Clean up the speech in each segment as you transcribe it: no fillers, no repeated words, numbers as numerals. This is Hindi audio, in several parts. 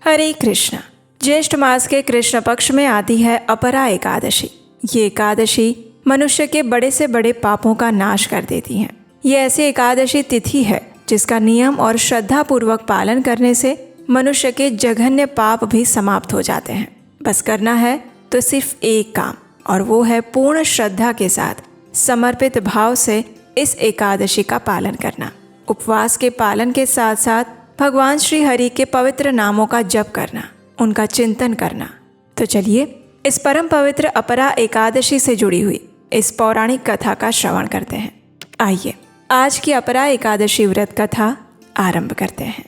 हरे कृष्णा। ज्येष्ठ मास के कृष्ण पक्ष में आती है अपरा एकादशी। ये एकादशी मनुष्य के बड़े से बड़े पापों का नाश कर देती है। ये ऐसी एकादशी तिथि है जिसका नियम और श्रद्धा पूर्वक पालन करने से मनुष्य के जघन्य पाप भी समाप्त हो जाते हैं। बस करना है तो सिर्फ एक काम, और वो है पूर्ण श्रद्धा के साथ समर्पित भाव से इस एकादशी का पालन करना। उपवास के पालन के साथ साथ भगवान श्री हरि के पवित्र नामों का जप करना, उनका चिंतन करना। तो चलिए इस परम पवित्र अपरा एकादशी से जुड़ी हुई इस पौराणिक कथा का श्रवण करते हैं। आइए आज की अपरा एकादशी व्रत कथा आरंभ करते हैं।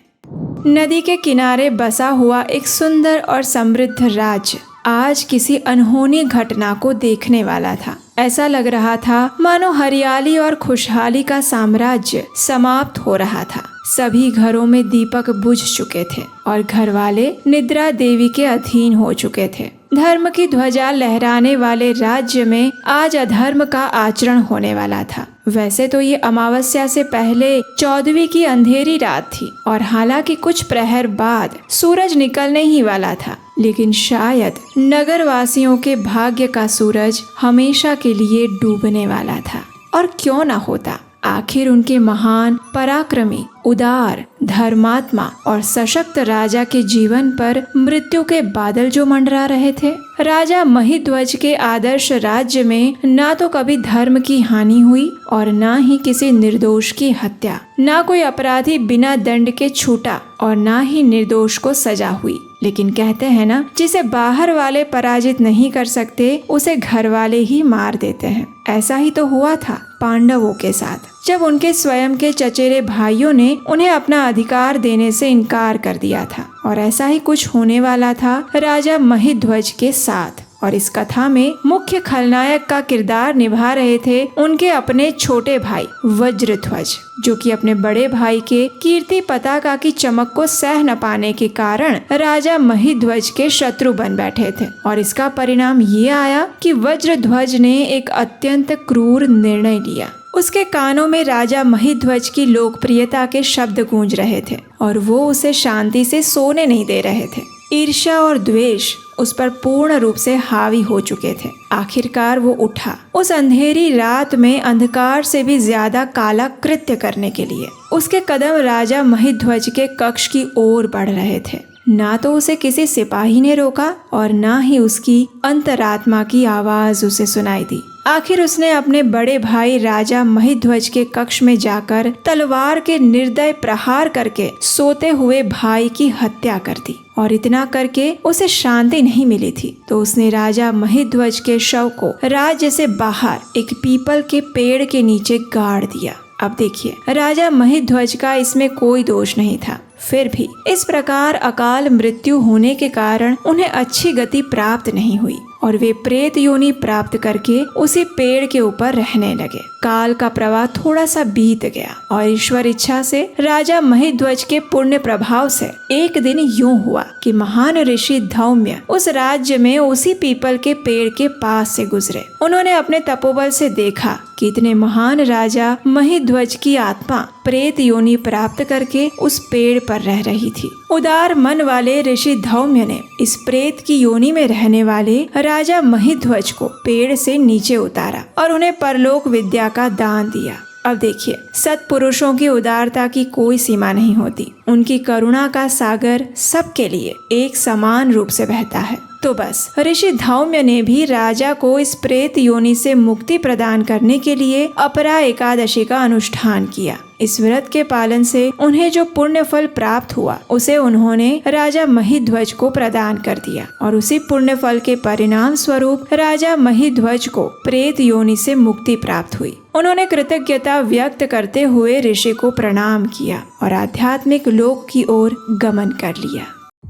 नदी के किनारे बसा हुआ एक सुंदर और समृद्ध राज्य आज किसी अनहोनी घटना को देखने वाला था। ऐसा लग रहा था मानो हरियाली और खुशहाली का साम्राज्य समाप्त हो रहा था। सभी घरों में दीपक बुझ चुके थे और घर वाले निद्रा देवी के अधीन हो चुके थे। धर्म की ध्वजा लहराने वाले राज्य में आज अधर्म का आचरण होने वाला था। वैसे तो ये अमावस्या से पहले 14वीं की अंधेरी रात थी और हालांकि कुछ प्रहर बाद सूरज निकलने ही वाला था, लेकिन शायद नगर वासियों के भाग्य का सूरज हमेशा के लिए डूबने वाला था। और क्यों न होता, आखिर उनके महान, पराक्रमी, उदार, धर्मात्मा और सशक्त राजा के जीवन पर मृत्यु के बादल जो मंडरा रहे थे। राजा महिध्वज के आदर्श राज्य में ना तो कभी धर्म की हानि हुई और ना ही किसी निर्दोष की हत्या। ना कोई अपराधी बिना दंड के छूटा और ना ही निर्दोष को सजा हुई। लेकिन कहते हैं ना, जिसे बाहर वाले पराजित नहीं कर सकते उसे घर वाले ही मार देते हैं। ऐसा ही तो हुआ था पांडवों के साथ, जब उनके स्वयं के चचेरे भाइयों ने उन्हें अपना अधिकार देने से इनकार कर दिया था। और ऐसा ही कुछ होने वाला था राजा महिध्वज के साथ। और इस कथा में मुख्य खलनायक का किरदार निभा रहे थे उनके अपने छोटे भाई वज्रध्वज, जो कि अपने बड़े भाई के कीर्ति पताका की चमक को सह न पाने के कारण राजा महिध्वज के शत्रु बन बैठे थे। और इसका परिणाम ये आया कि वज्रध्वज ने एक अत्यंत क्रूर निर्णय लिया। उसके कानों में राजा महिध्वज की लोकप्रियता के शब्द गूंज रहे थे और वो उसे शांति से सोने नहीं दे रहे थे। ईर्ष्या और द्वेष उस पर पूर्ण रूप से हावी हो चुके थे। आखिरकार वो उठा उस अंधेरी रात में अंधकार से भी ज्यादा काला कृत्य करने के लिए। उसके कदम राजा महिध्वज के कक्ष की ओर बढ़ रहे थे। ना तो उसे किसी सिपाही ने रोका और ना ही उसकी अंतरात्मा की आवाज उसे सुनाई दी। आखिर उसने अपने बड़े भाई राजा महिध्वज के कक्ष में जाकर तलवार के निर्दय प्रहार करके सोते हुए भाई की हत्या कर दी। और इतना करके उसे शांति नहीं मिली थी तो उसने राजा महिध्वज के शव को राज्य से बाहर एक पीपल के पेड़ के नीचे गाड़ दिया। अब देखिए, राजा महिध्वज का इसमें कोई दोष नहीं था, फिर भी इस प्रकार अकाल मृत्यु होने के कारण उन्हें अच्छी गति प्राप्त नहीं हुई और वे प्रेत योनि प्राप्त करके उसी पेड़ के ऊपर रहने लगे। काल का प्रवाह थोड़ा सा बीत गया और ईश्वर इच्छा से राजा महिध्वज के पुण्य प्रभाव से एक दिन यूं हुआ कि महान ऋषि धौम्य उस राज्य में उसी पीपल के पेड़ के पास से गुजरे। उन्होंने अपने तपोबल से देखा कि इतने महान राजा महिध्वज की आत्मा प्रेत योनि प्राप्त करके उस पेड़ पर रह रही थी। उदार मन वाले ऋषि धौम्य ने इस प्रेत की योनि में रहने वाले राजा महिध्वज को पेड़ से नीचे उतारा और उन्हें परलोक विद्या का दान दिया। अब देखिए, सत्पुरुषों की उदारता की कोई सीमा नहीं होती। उनकी करुणा का सागर सबके लिए एक समान रूप से बहता है। तो बस ऋषि धौम्य ने भी राजा को इस प्रेत योनि से मुक्ति प्रदान करने के लिए अपरा एकादशी का अनुष्ठान किया। इस व्रत के पालन से उन्हें जो पुण्य फल प्राप्त हुआ उसे उन्होंने राजा महिध्वज को प्रदान कर दिया और उसी पुण्य फल के परिणाम स्वरूप राजा महिध्वज को प्रेत योनि से मुक्ति प्राप्त हुई। उन्होंने कृतज्ञता व्यक्त करते हुए ऋषि को प्रणाम किया और आध्यात्मिक लोक की ओर गमन कर लिया।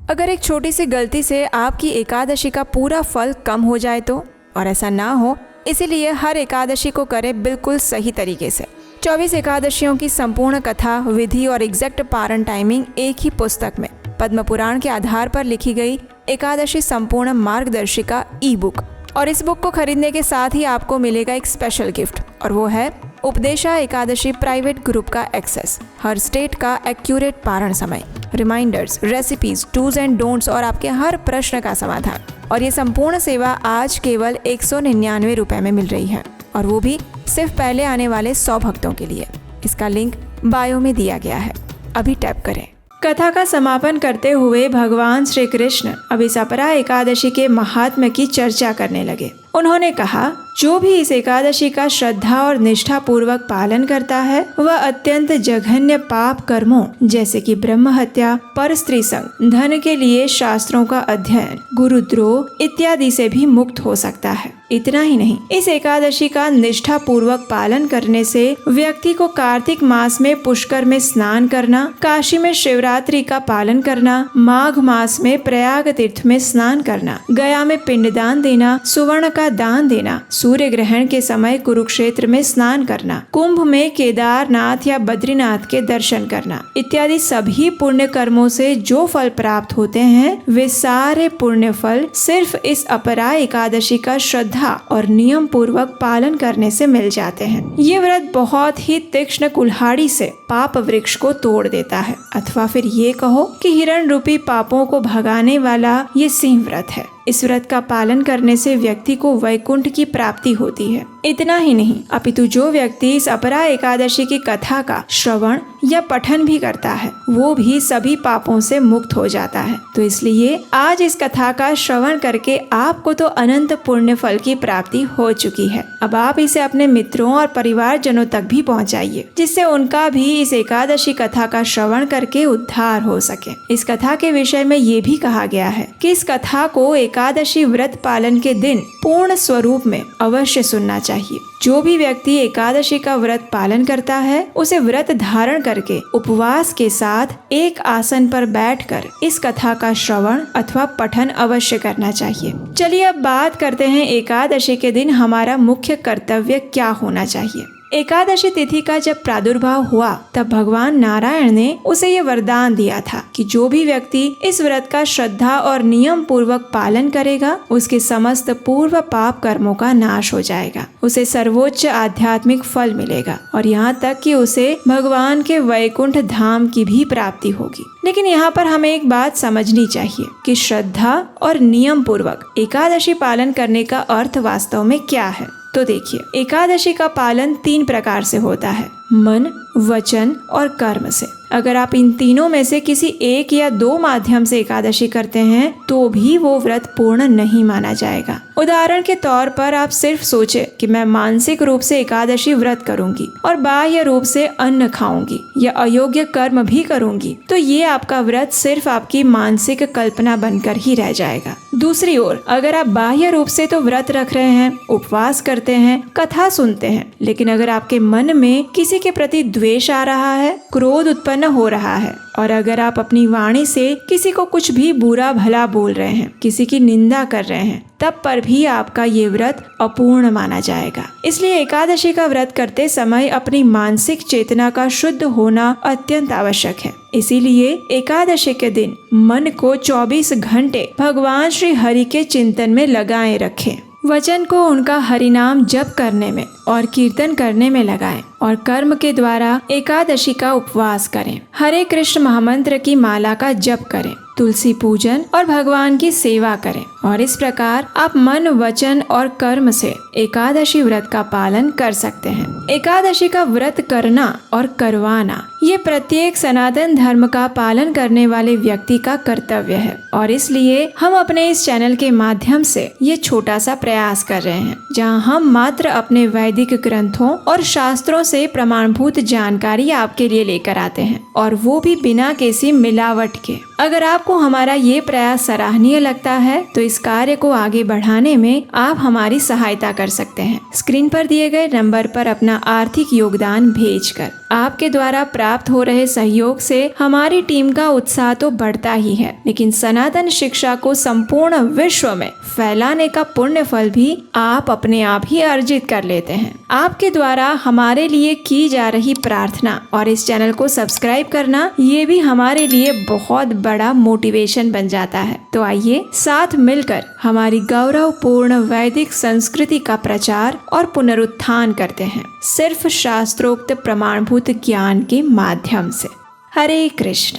अगर एक छोटी सी गलती से आपकी एकादशी का पूरा फल कम हो जाए तो, और ऐसा ना हो इसीलिए हर एकादशी को करें बिल्कुल सही तरीके से। 24 एकादशियों की संपूर्ण कथा, विधि और एग्जैक्ट पारण टाइमिंग एक ही पुस्तक में पद्म पुराण के आधार पर लिखी गई एकादशी संपूर्ण मार्गदर्शिका ई बुक। और इस बुक को खरीदने के साथ ही आपको मिलेगा एक स्पेशल गिफ्ट, और वो है उपदेशा एकादशी प्राइवेट ग्रुप का एक्सेस, हर स्टेट का एक्यूरेट पारण समय, reminders, recipes, dos and don'ts और आपके हर प्रश्न का समाधान। और ये संपूर्ण सेवा आज केवल 199 रुपए में मिल रही है, और वो भी सिर्फ पहले आने वाले 100 भक्तों के लिए। इसका लिंक बायो में दिया गया है, अभी टैप करें। कथा का समापन करते हुए भगवान श्री कृष्ण अब इस अपरा एकादशी के महात्म्य की चर्चा करने लगे। उन्होंने कहा, जो भी इस एकादशी का श्रद्धा और निष्ठा पूर्वक पालन करता है वह अत्यंत जघन्य पाप कर्मों जैसे कि ब्रह्म हत्या, पर स्त्री संग, धन के लिए शास्त्रों का अध्ययन, गुरुद्रोह इत्यादि से भी मुक्त हो सकता है। इतना ही नहीं, इस एकादशी का निष्ठा पूर्वक पालन करने से व्यक्ति को कार्तिक मास में पुष्कर में स्नान करना, काशी में शिवरात्रि का पालन करना, माघ मास में प्रयाग तीर्थ में स्नान करना, गया में पिंडदान देना, सुवर्ण का दान देना, सूर्य ग्रहण के समय कुरुक्षेत्र में स्नान करना, कुंभ में केदारनाथ या बद्रीनाथ के दर्शन करना इत्यादि सभी पुण्य कर्मों से जो फल प्राप्त होते हैं वे सारे पुण्य फल सिर्फ इस अपरा एकादशी का श्रद्धा और नियम पूर्वक पालन करने से मिल जाते हैं। ये व्रत बहुत ही तीक्ष्ण कुल्हाड़ी से पाप वृक्ष को तोड़ देता है, अथवा फिर ये कहो कि हिरण रूपी पापों को भगाने वाला ये सिंह व्रत है। इस व्रत का पालन करने से व्यक्ति को वैकुंठ की प्राप्ति होती है। इतना ही नहीं, अपितु जो व्यक्ति इस अपरा एकादशी की कथा का श्रवण या पठन भी करता है वो भी सभी पापों से मुक्त हो जाता है। तो इसलिए आज इस कथा का श्रवण करके आपको तो अनंत पुण्य फल की प्राप्ति हो चुकी है। अब आप इसे अपने मित्रों और परिवारजनों तक भी पहुंचाइए, जिससे उनका भी इस एकादशी कथा का श्रवण करके उद्धार हो सके। इस कथा के विषय में ये भी कहा गया है कि इस कथा को एकादशी व्रत पालन के दिन पूर्ण स्वरूप में अवश्य सुनना चाहिए। जो भी व्यक्ति एकादशी का व्रत पालन करता है उसे व्रत धारण करके उपवास के साथ एक आसन पर बैठकर इस कथा का श्रवण अथवा पठन अवश्य करना चाहिए। चलिए अब बात करते हैं एकादशी के दिन हमारा मुख्य कर्तव्य क्या होना चाहिए। एकादशी तिथि का जब प्रादुर्भाव हुआ तब भगवान नारायण ने उसे ये वरदान दिया था कि जो भी व्यक्ति इस व्रत का श्रद्धा और नियम पूर्वक पालन करेगा उसके समस्त पूर्व पाप कर्मों का नाश हो जाएगा, उसे सर्वोच्च आध्यात्मिक फल मिलेगा और यहाँ तक कि उसे भगवान के वैकुंठ धाम की भी प्राप्ति होगी। लेकिन यहाँ पर हमें एक बात समझनी चाहिए कि श्रद्धा और नियम पूर्वक एकादशी पालन करने का अर्थ वास्तव में क्या है। तो देखिए, एकादशी का पालन 3 प्रकार से होता है, मन, वचन और कर्म से। अगर आप इन तीनों में से किसी एक या 2 माध्यम से एकादशी करते हैं तो भी वो व्रत पूर्ण नहीं माना जाएगा। उदाहरण के तौर पर आप सिर्फ सोचे कि मैं मानसिक रूप से एकादशी व्रत करूंगी और बाह्य रूप से अन्न खाऊंगी या अयोग्य कर्म भी करूंगी, तो ये आपका व्रत सिर्फ आपकी मानसिक कल्पना बनकर ही रह जाएगा। दूसरी ओर अगर आप बाह्य रूप से तो व्रत रख रहे हैं, उपवास करते हैं, कथा सुनते हैं, लेकिन अगर आपके मन में किसी के प्रति द्वेष आ रहा है, क्रोध उत्पन्न हो रहा है और अगर आप अपनी वाणी से किसी को कुछ भी बुरा भला बोल रहे हैं, किसी की निंदा कर रहे हैं, तब पर भी आपका ये व्रत अपूर्ण माना जाएगा। इसलिए एकादशी का व्रत करते समय अपनी मानसिक चेतना का शुद्ध होना अत्यंत आवश्यक है। इसीलिए एकादशी के दिन मन को 24 घंटे भगवान श्री हरि के चिंतन में लगाए रखें। वचन को उनका हरिनाम जप करने में और कीर्तन करने में लगाएं और कर्म के द्वारा एकादशी का उपवास करें। हरे कृष्ण महामंत्र की माला का जप करें, तुलसी पूजन और भगवान की सेवा करें और इस प्रकार आप मन, वचन और कर्म से एकादशी व्रत का पालन कर सकते हैं। एकादशी का व्रत करना और करवाना ये प्रत्येक सनातन धर्म का पालन करने वाले व्यक्ति का कर्तव्य है और इसलिए हम अपने इस चैनल के माध्यम से ये छोटा सा प्रयास कर रहे हैं, जहां हम मात्र अपने वैदिक ग्रंथों और शास्त्रों से प्रमाणभूत जानकारी आपके लिए लेकर आते हैं और वो भी बिना किसी मिलावट के। अगर आपको हमारा ये प्रयास सराहनीय लगता है तो इस कार्य को आगे बढ़ाने में आप हमारी सहायता कर सकते हैं। स्क्रीन पर दिए गए नंबर पर अपना आर्थिक योगदान भेजकर। आपके द्वारा प्राप्त हो रहे सहयोग से हमारी टीम का उत्साह तो बढ़ता ही है, लेकिन सनातन शिक्षा को संपूर्ण विश्व में फैलाने का पुण्य फल भी आप अपने आप ही अर्जित कर लेते हैं। आपके द्वारा हमारे लिए की जा रही प्रार्थना और इस चैनल को सब्सक्राइब करना, ये भी हमारे लिए बहुत बड़ा मोटिवेशन बन जाता है। तो आइए साथ मिलकर हमारी गौरवपूर्ण वैदिक संस्कृति का प्रचार और पुनरुत्थान करते हैं, सिर्फ शास्त्रोक्त प्रमाणभूत ज्ञान के माध्यम से। हरे कृष्ण।